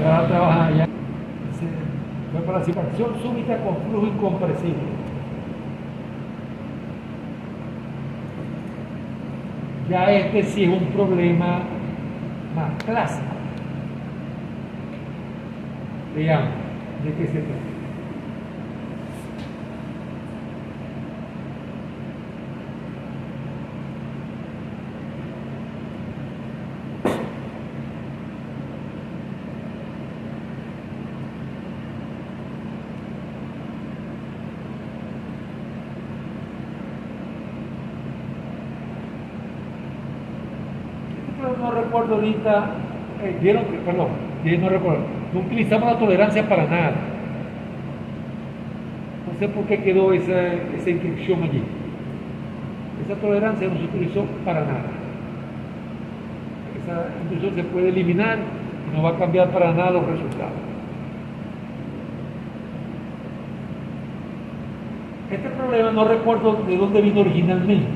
ya trabaja allá. Fue para la situación súbita con flujo incompresible. Ya este sí es un problema más clásico. Veamos de qué se trata. No recuerdo ahorita, no recuerdo, no utilizamos la tolerancia para nada. No sé por qué quedó esa inscripción allí. Esa tolerancia no se utilizó para nada. Esa inscripción se puede eliminar y no va a cambiar para nada los resultados. Este problema no recuerdo de dónde vino originalmente,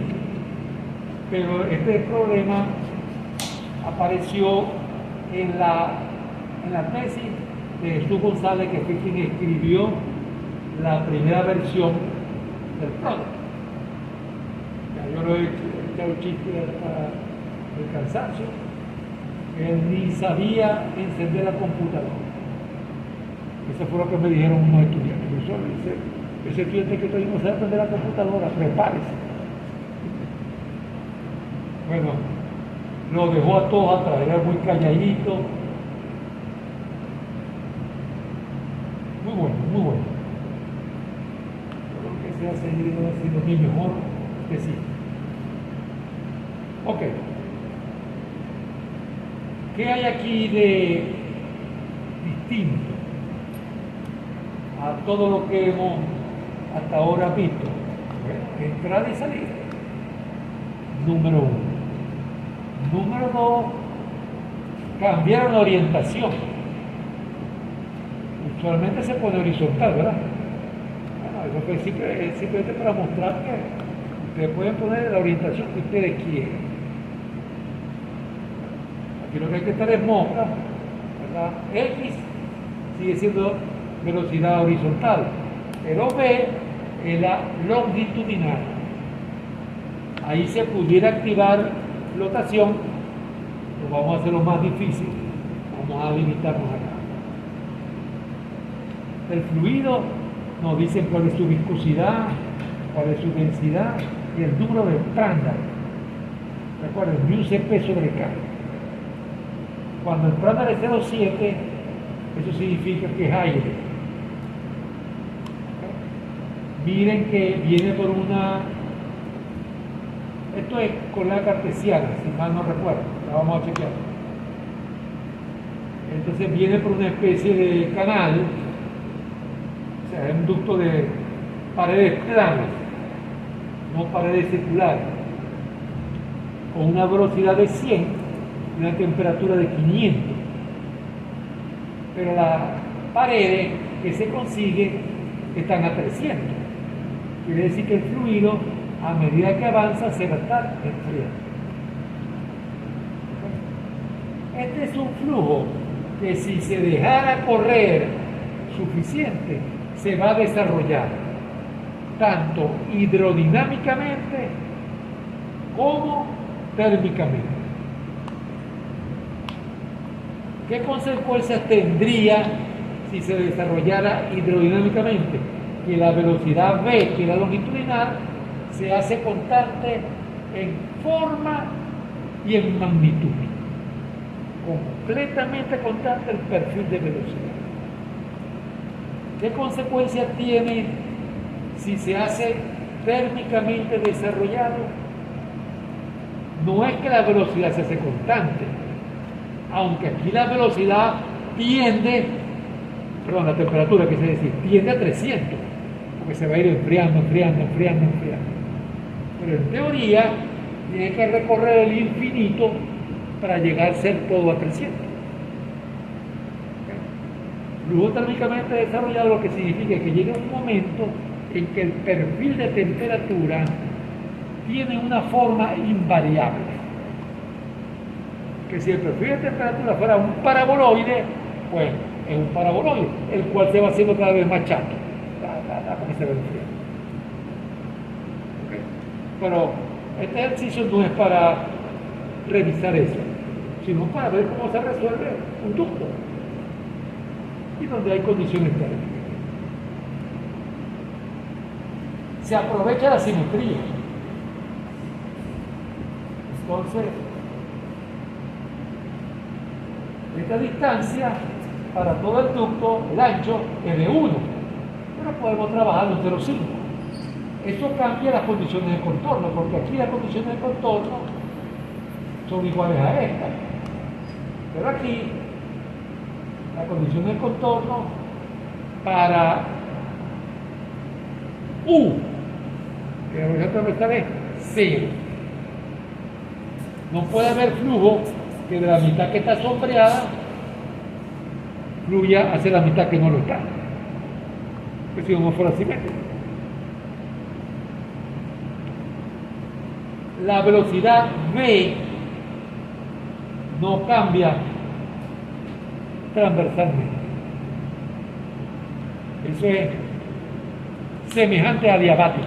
pero este problema apareció en la tesis de Jesús González, que fue quien escribió la primera versión del product. Yo lo he echado chiste hasta el cansancio. Él ni sabía encender la computadora. Eso fue lo que me dijeron unos estudiantes. Profesor, ese estudiante que todavía no sabe encender la computadora, prepárese. Bueno, lo dejó a todos atrás, era muy calladito. Muy bueno, muy bueno. Creo que se ha seguido haciendo mi mejor que sí. Ok. ¿Qué hay aquí de distinto a todo lo que hemos hasta ahora visto? Bueno, entrada y salida. Número 1. Número 2, cambiaron la orientación. Usualmente se pone horizontal, ¿verdad? Bueno, eso fue simplemente para mostrar que ustedes pueden poner la orientación que ustedes quieren. Aquí lo que hay que estar es mosca, ¿verdad? X sigue siendo velocidad horizontal, pero B es la longitudinal. Ahí se pudiera activar flotación, lo vamos a hacer lo más difícil, vamos a limitarnos acá. El fluido nos dice cuál es su viscosidad, cuál es su densidad y el número de Prandtl. Recuerden, μCp sobre K. Cuando el Prandtl es 0,7, eso significa que es aire. Miren que viene por una... Esto es con la cartesiana, si mal no recuerdo, la vamos a chequear. Entonces viene por una especie de canal, o sea, es un ducto de paredes planas, no paredes circulares, con una velocidad de 100 y una temperatura de 500. Pero las paredes que se consiguen están a 300. Quiere decir que el fluido, a medida que avanza, se va a estar enfriando. Este es un flujo que, si se dejara correr suficiente, se va a desarrollar tanto hidrodinámicamente como térmicamente. ¿Qué consecuencias tendría si se desarrollara hidrodinámicamente? Que la velocidad V, que es la longitudinal, se hace constante en forma y en magnitud. Completamente constante el perfil de velocidad. ¿Qué consecuencias tiene si se hace térmicamente desarrollado? No es que la velocidad se hace constante, aunque aquí la velocidad la temperatura, que se decir, tiende a 300, porque se va a ir enfriando. Pero en teoría tiene que recorrer el infinito para llegar a ser todo a 300. Flujo térmicamente desarrollado, lo que significa que llega un momento en que el perfil de temperatura tiene una forma invariable. Que si el perfil de temperatura fuera un paraboloide, pues es un paraboloide, el cual se va haciendo cada vez más chato. Como se ve el frío. Okay. Pero este ejercicio no es para revisar eso, sino para ver cómo se resuelve un ducto y donde hay condiciones térmicas. Se aprovecha la simetría. Entonces, esta distancia para todo el ducto, el ancho, es de 1, pero podemos trabajar en 0,5. Eso cambia las condiciones de contorno, porque aquí las condiciones de contorno son iguales a estas. Pero aquí, la condición de contorno para U, que la velocidad transversal es 0. No puede haber flujo que de la mitad que está sombreada fluya hacia la mitad que no lo está. Pues si no fuera simétrico. La velocidad V no cambia transversalmente. Eso es semejante a diabático.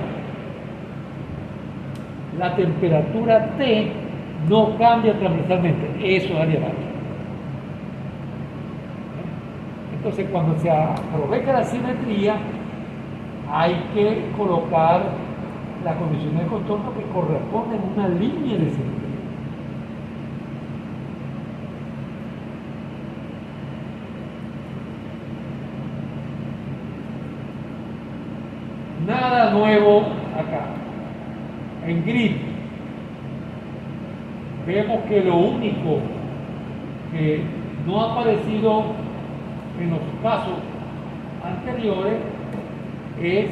La temperatura T no cambia transversalmente. Eso es adiabático. Entonces, cuando se aprovecha la simetría, hay que colocar la condición de contorno que corresponde en una línea de simetría. Nada nuevo acá. En grid vemos que lo único que no ha aparecido en los casos anteriores es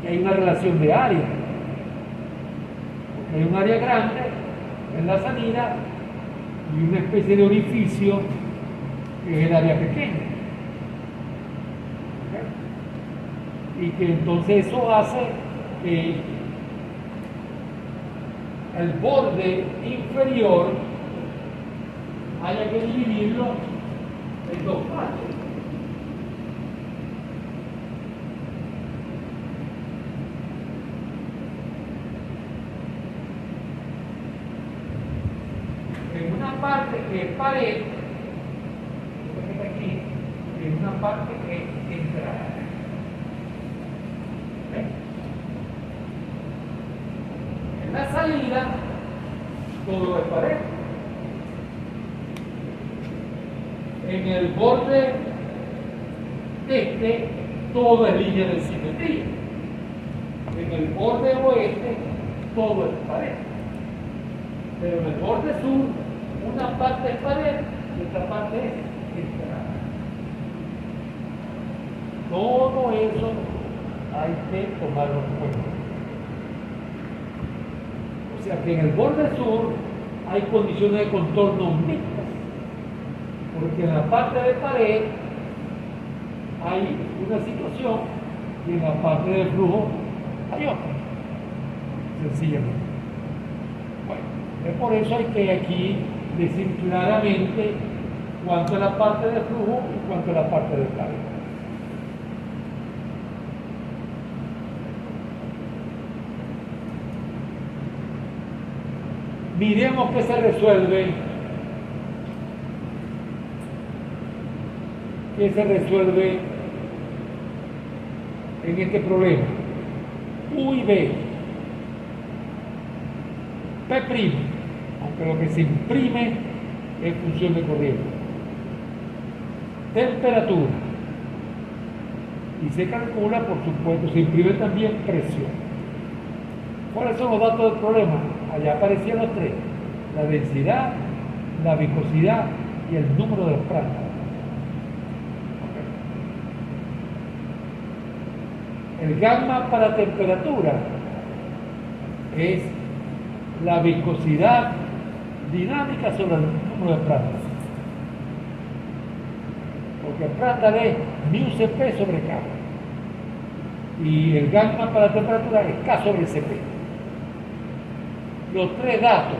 que hay una relación de área, porque hay un área grande en la salida y una especie de orificio que es el área pequeña. ¿Okay? Y que entonces eso hace que el borde inferior haya que dividirlo en dos partes. En una parte que es pared, esto que está aquí, y en una parte que es entrada. ¿Okay? En la salida, todo es pared. En el borde este, todo es línea de simetría. En el borde oeste, todo es pared. Pero en el borde sur, una parte es pared y otra parte es entrada. Todo eso hay que tomarlo en cuenta. O sea que en el borde sur hay condiciones de contorno mixtas, porque en la parte de pared hay una situación y en la parte de flujo hay otra, sencillamente. Bueno, es por eso hay que aquí decir claramente cuánto es la parte de flujo y cuánto es la parte de pared. Miremos qué se resuelve. ¿Qué se resuelve en este problema? U y B. P', aunque lo que se imprime es función de corriente. Temperatura. Y se calcula, por supuesto, se imprime también presión. ¿Cuáles son los datos del problema? Allá aparecían los tres: la densidad, la viscosidad y el número de Prandtl. El gamma para temperatura es la viscosidad dinámica sobre el número de Prandtl. Porque Prandtl es μCp sobre K. Y el gamma para temperatura es K sobre Cp. Los tres datos: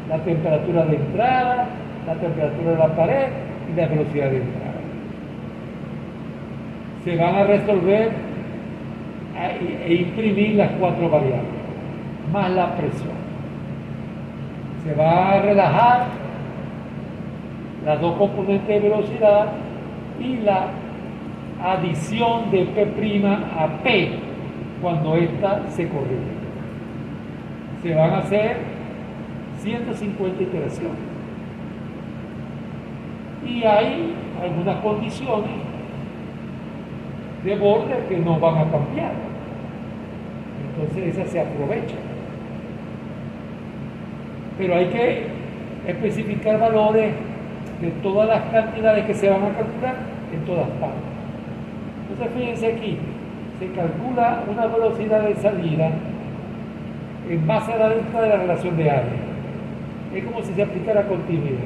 la temperatura de entrada, la temperatura de la pared y la velocidad de entrada. Se van a resolver e imprimir las 4 variables, más la presión. Se va a relajar las 2 componentes de velocidad y la adición de P' a P cuando ésta se corrige. Se van a hacer 150 iteraciones. Y hay algunas condiciones de borde que no van a cambiar. Entonces esas se aprovechan. Pero hay que especificar valores de todas las cantidades que se van a calcular en todas partes. Entonces fíjense aquí, se calcula una velocidad de salida en base a la densitad de la relación de área. Es como si se aplicara continuidad.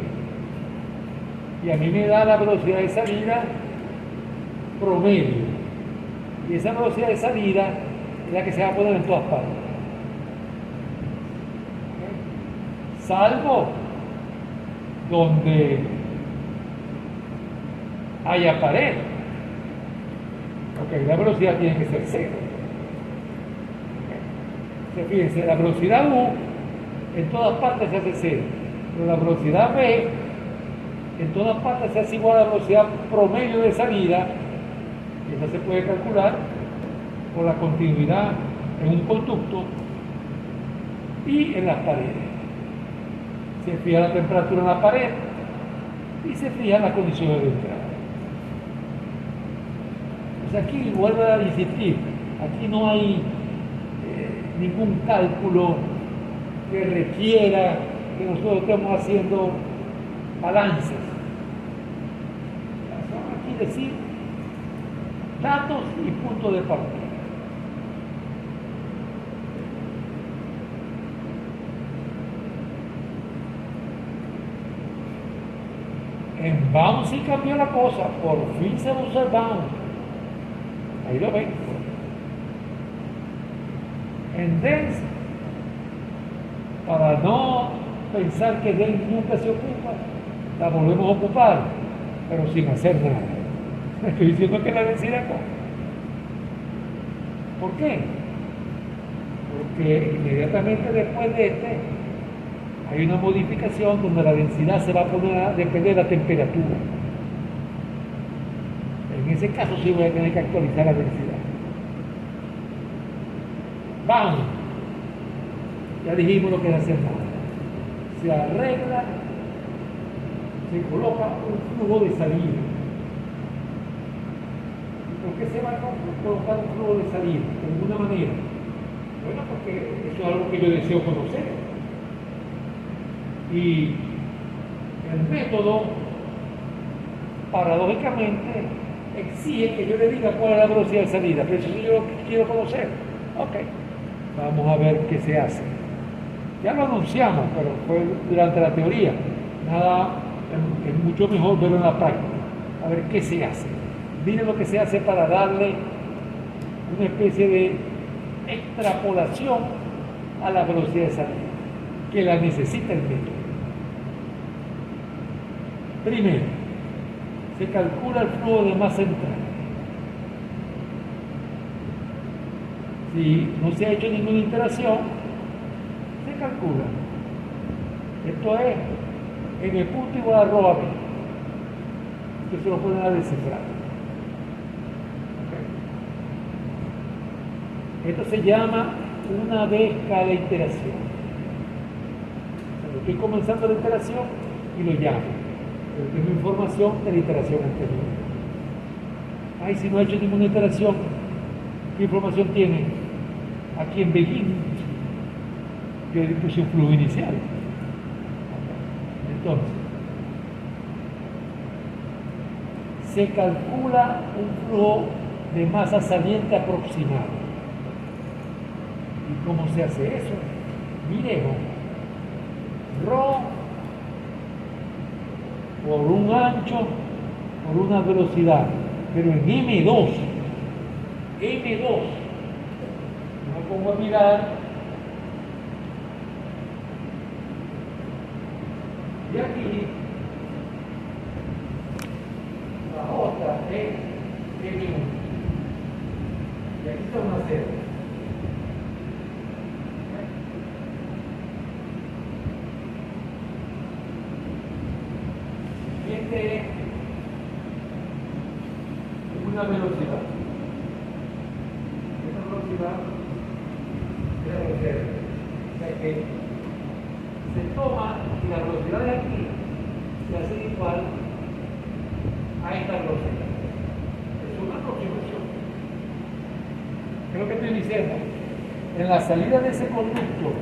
Y a mí me da la velocidad de salida promedio. Y esa velocidad de salida es la que se va a poner en todas partes. Salvo donde haya pared. Ok, la velocidad tiene que ser cero. Fíjense, la velocidad U en todas partes se hace cero, pero la velocidad B en todas partes se hace igual a la velocidad promedio de salida, y esa se puede calcular por la continuidad en un conducto y en las paredes. Se fija la temperatura en la pared y se fijan las condiciones de entrada. Pues aquí vuelvo a insistir, aquí no hay ningún cálculo que requiera que nosotros estemos haciendo balances. Son aquí decir datos y puntos de partida. En Bounce sí cambió la cosa, por fin se usa el Bounce. Ahí lo ven. En Dense, para no pensar que Dense nunca se ocupa, la volvemos a ocupar, pero sin hacer nada. Estoy diciendo que la densidad no. ¿Por qué? Porque inmediatamente después de hay una modificación donde la densidad se va a poner a depender de la temperatura. En ese caso sí voy a tener que actualizar la densidad. Vamos. Ya dijimos lo que es hacer nada. Se arregla, se coloca un flujo de salida. ¿Por qué se va a colocar un flujo de salida? De ninguna manera. Bueno, porque eso es algo que yo deseo conocer. Y el método, paradójicamente, exige que yo le diga cuál es la velocidad de salida, pero eso yo quiero conocer. Ok, vamos a ver qué se hace. Ya lo anunciamos, pero fue durante la teoría. Nada, es mucho mejor verlo en la práctica. A ver qué se hace. Miren lo que se hace para darle una especie de extrapolación a la velocidad de salida, que la necesita el método. Primero, se calcula el flujo de masa central. Si no se ha hecho ninguna iteración, se calcula. Esto es n punto igual a arroba b. Esto se lo pueden a descifrar. Okay. Esto se llama una vez cada iteración. O sea, estoy comenzando la iteración y lo llamo. Pero tengo información de la iteración anterior. Ay, si no he hecho ninguna iteración, ¿qué información tiene? Aquí en begin, yo puse un flujo inicial. Entonces, se calcula un flujo de masa saliente aproximado. ¿Y cómo se hace eso? Miremos. Rho por un ancho, por una velocidad, pero en M2, me pongo a mirar, y aquí es M1. Y aquí está una 0. Este es una velocidad. Esta velocidad es la velocidad. O sea que se toma y la velocidad de aquí se hace igual a esta velocidad. Es una aproximación. ¿Qué es lo que estoy diciendo? En la salida de ese conducto,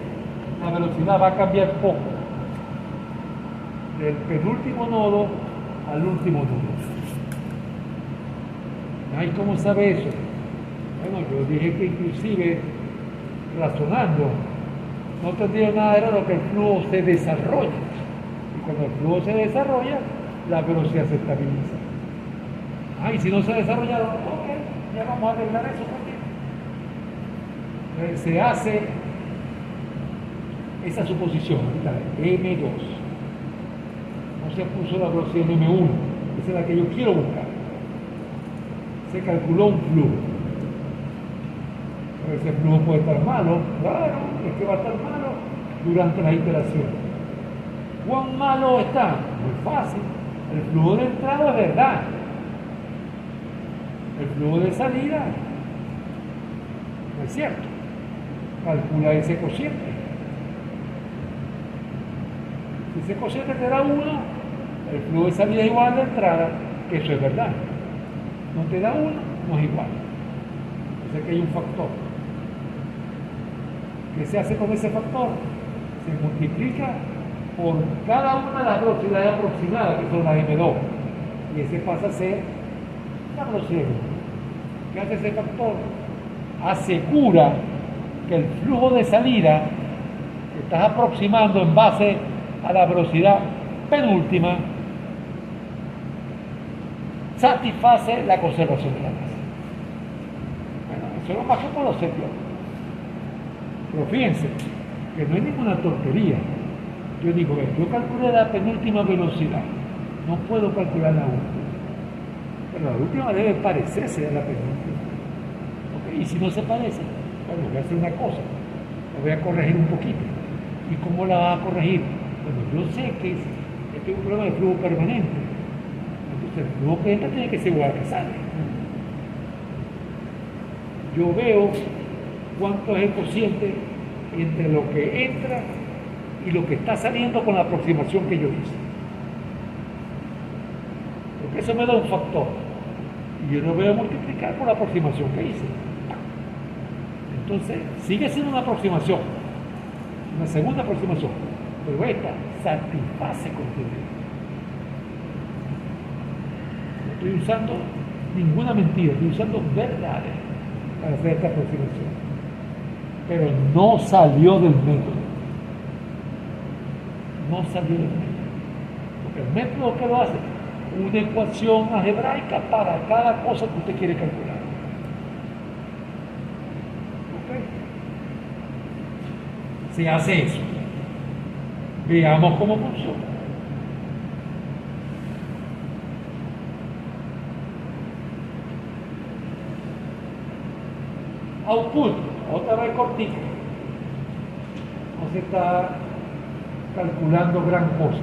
la velocidad va a cambiar poco. Del penúltimo nodo al último nodo. Ay, ¿cómo sabe eso? Bueno, yo dije que inclusive razonando no tendría nada de lo que el flujo se desarrolla. Y cuando el flujo se desarrolla, la velocidad se estabiliza. Ay, si no se ha desarrollado, ok, ya vamos a arreglar eso también. Se hace esa suposición, M2. No se puso la velocidad en M1, esa es la que yo quiero buscar. Se calculó un flujo. Pero ese flujo puede estar malo, claro, es que va a estar malo durante las iteraciones. ¿Cuán malo está? Muy fácil. El flujo de entrada es verdad. El flujo de salida no es cierto. Calcula ese cociente. Si ese cociente te da 1, el flujo de salida es igual a la entrada, que eso es verdad. No te da 1, no es igual. O sea que hay un factor. ¿Qué se hace con ese factor? Se multiplica por cada una de las velocidades aproximadas, que son las M2. Y ese pasa a ser la velocidad. ¿Qué hace ese factor? Asegura que el flujo de salida que estás aproximando en base a la velocidad penúltima satisface la conservación de la masa. Bueno, eso es lo más que puedo hacer yo. Pero fíjense que no hay ninguna tontería. Yo digo, yo calculé la penúltima velocidad, no puedo calcular la última. Pero la última debe parecerse a la penúltima. ¿Okay? Y si no se parece, bueno, voy a hacer una cosa, la voy a corregir un poquito. ¿Y cómo la va a corregir? Bueno, yo sé que este es un problema de flujo permanente. Entonces, el flujo que entra tiene que ser igual al que sale. Yo veo cuánto es el cociente entre lo que entra y lo que está saliendo con la aproximación que yo hice. Porque eso me da un factor. Y yo lo voy a multiplicar por la aproximación que hice. Entonces, sigue siendo una aproximación. Una segunda aproximación. Pero esta satisface contenido. No estoy usando ninguna mentira, estoy usando verdades para hacer esta aproximación. Pero no salió del método. No salió del método. Porque el método que lo hace, una ecuación algebraica para cada cosa que usted quiere calcular. ¿Ok? Se hace eso. Veamos cómo funciona. Output, otra vez cortito. No se está calculando gran cosa.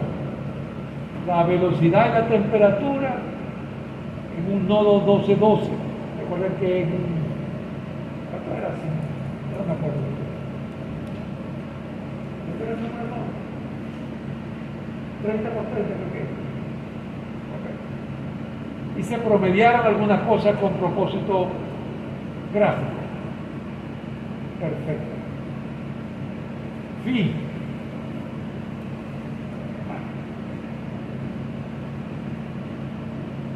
La velocidad y la temperatura en un nodo 12-12. Recuerden que en ¿cuánto era así? No me acuerdo. ¿Este era el número 30 por 30 creo que es. Okay. Y se promediaron algunas cosas con propósito gráfico. Perfecto. Fin.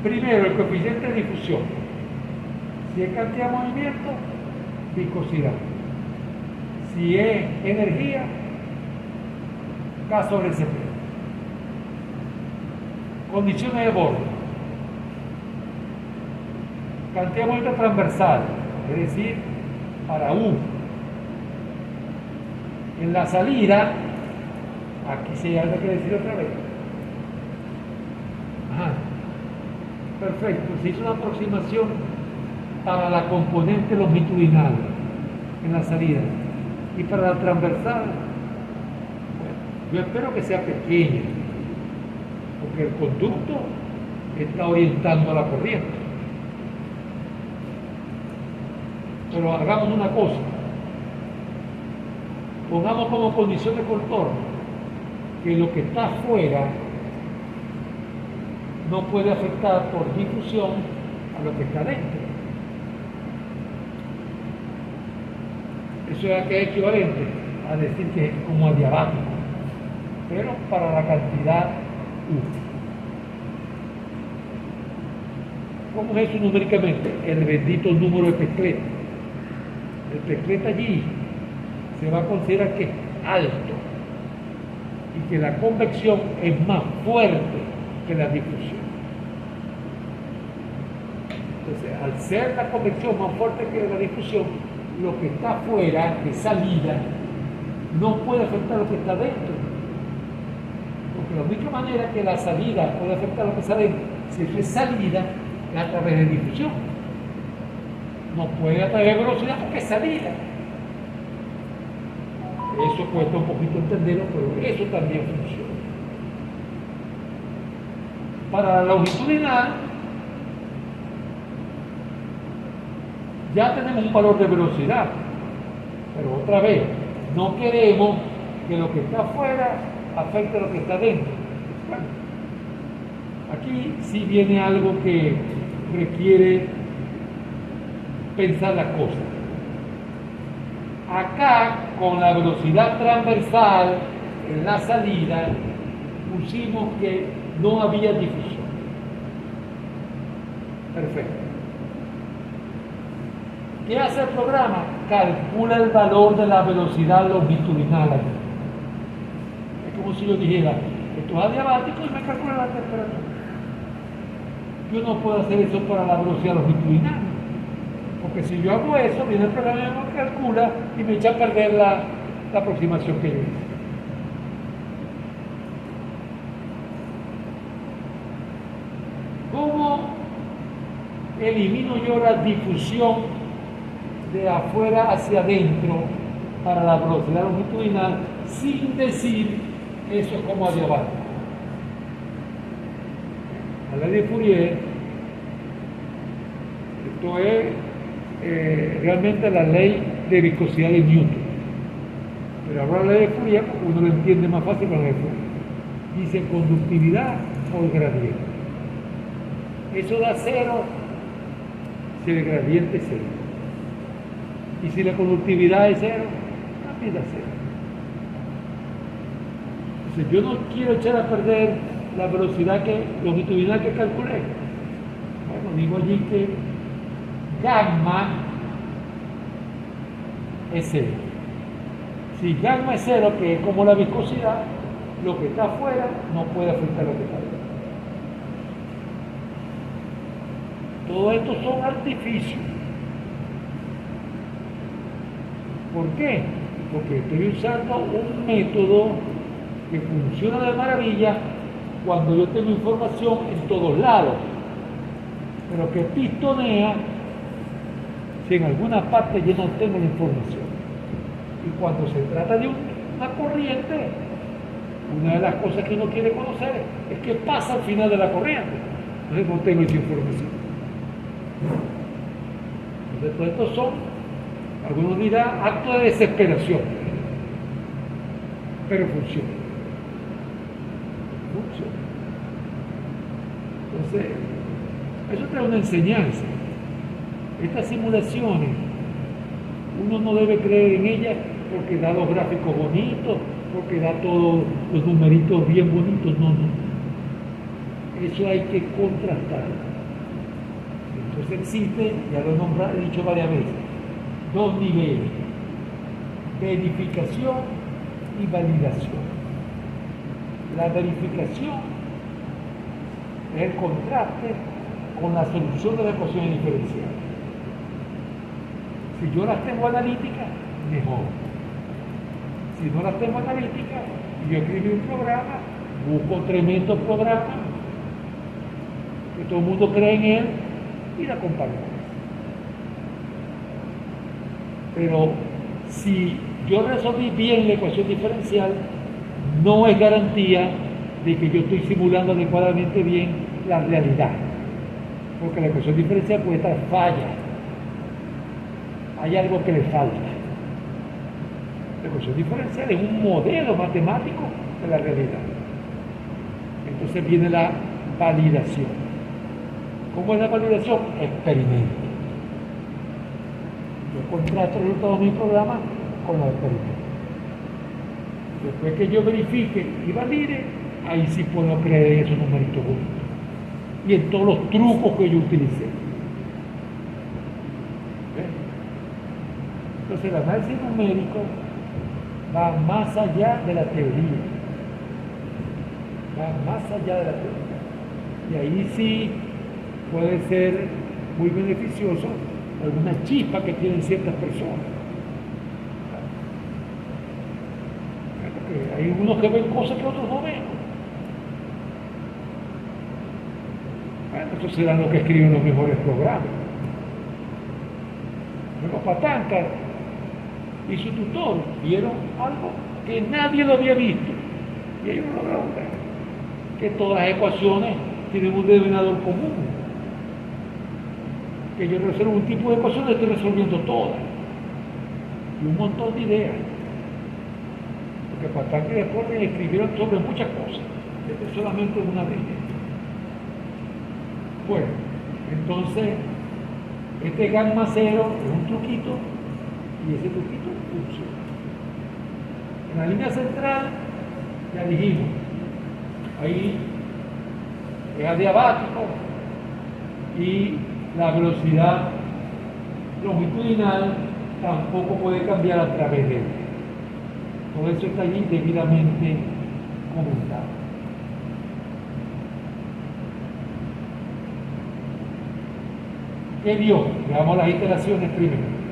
Primero, el coeficiente de difusión. Si es cantidad de movimiento, viscosidad. Si es energía, K sobre CP. Condiciones de borde. Cantidad de movimiento transversal, es decir, para U. En la salida, aquí se habla que decir otra vez. Ajá. Perfecto, se hizo una aproximación para la componente longitudinal en la salida y para la transversal. Bueno, yo espero que sea pequeña, porque el conducto está orientando a la corriente. Pero hagamos una cosa, pongamos como condición de contorno que lo que está afuera no puede afectar por difusión a lo que está dentro. Eso es equivalente a decir que es como adiabático, pero para la cantidad U. ¿Cómo es eso numéricamente? El bendito número de Peclet. El Peclet allí se va a considerar que es alto y que la convección es más fuerte que la difusión. Entonces, al ser la convección más fuerte que la difusión, lo que está afuera de salida no puede afectar lo que está dentro. Porque la única manera que la salida puede afectar lo que está dentro, si es salida, es a través de difusión. No puede a través de velocidad porque es salida. Eso cuesta un poquito entenderlo, pero eso también funciona. Para la longitudinal, ya tenemos un valor de velocidad, pero otra vez, no queremos que lo que está afuera afecte a lo que está dentro. Bueno, aquí sí viene algo que requiere pensar las cosas. Acá, con la velocidad transversal en la salida, pusimos que no había difusión. Perfecto. ¿Qué hace el programa? Calcula el valor de la velocidad longitudinal aquí. Es como si yo dijera, esto es adiabático y me calcula la temperatura. Yo no puedo hacer eso para la velocidad longitudinal. Porque si yo hago eso, viene el programa y me calcula y me echa a perder la aproximación que yo hice. ¿Cómo elimino yo la difusión de afuera hacia adentro para la velocidad longitudinal sin decir que eso es como adiabático? La ley de Fourier, esto es realmente la ley de viscosidad de Newton, pero ahora la ley de Fourier porque uno lo entiende más fácil con la ley de Fourier. Dice conductividad por gradiente. Eso da cero si el gradiente es cero. Y si la conductividad es cero, también da cero. Entonces yo no quiero echar a perder la velocidad longitudinal que calculé. Bueno, digo allí que gamma es cero. Si gamma es cero, que es como la viscosidad, lo que está afuera no puede afectar lo que está dentro. Todo esto son artificios. ¿Por qué? Porque estoy usando un método que funciona de maravilla cuando yo tengo información en todos lados, pero que pistonea si en alguna parte yo no tengo la información. Y cuando se trata de una corriente, una de las cosas que uno quiere conocer es qué pasa al final de la corriente. Entonces no tengo esa información. Entonces todo esto son, algunos dirán, actos de desesperación, pero funciona. Entonces, eso trae una enseñanza. Estas simulaciones, uno no debe creer en ellas porque da los gráficos bonitos, porque da todos los numeritos bien bonitos, no. Eso hay que contrastar. Entonces existe, ya lo he dicho varias veces, dos niveles: verificación y validación. La verificación es el contraste con la solución de la ecuación diferencial. Si yo las tengo analíticas, mejor. Si no las tengo analíticas, yo escribí un programa, busco tremendo programa que todo el mundo cree en él y la comparamos. Pero si yo resolví bien la ecuación diferencial, no es garantía de que yo estoy simulando adecuadamente bien la realidad, porque la ecuación diferencial puede estar falla, hay algo que le falta. La ecuación diferencial es un modelo matemático de la realidad. Entonces viene la validación. ¿Cómo es la validación? Experimento. Yo contrasto el resultado de mi programa con los experimentos. Después que yo verifique y valide, ahí sí puedo creer en esos numeritos bonitos y en todos los trucos que yo utilicé. ¿Ven? Entonces el análisis numérico va más allá de la teoría, va más allá de la teoría, y ahí sí puede ser muy beneficioso alguna chispa que tienen ciertas personas. Porque hay unos que ven cosas que otros no ven. Bueno, estos serán los que escriben los mejores programas. Pero Patanca y su tutor vieron algo que nadie lo había visto, y ellos lograron ver que todas las ecuaciones tienen un denominador común, que yo resuelvo un tipo de ecuaciones, estoy resolviendo todas, y un montón de ideas, porque Patanca y después escribieron sobre muchas cosas, esto es solamente una de ellas. Bueno, entonces este gamma cero es un truquito y ese truquito funciona. En la línea central, ya dijimos, ahí es adiabático y la velocidad longitudinal tampoco puede cambiar a través de él. Todo eso está allí debidamente comentado. ¿Qué vio? Veamos las iteraciones primero.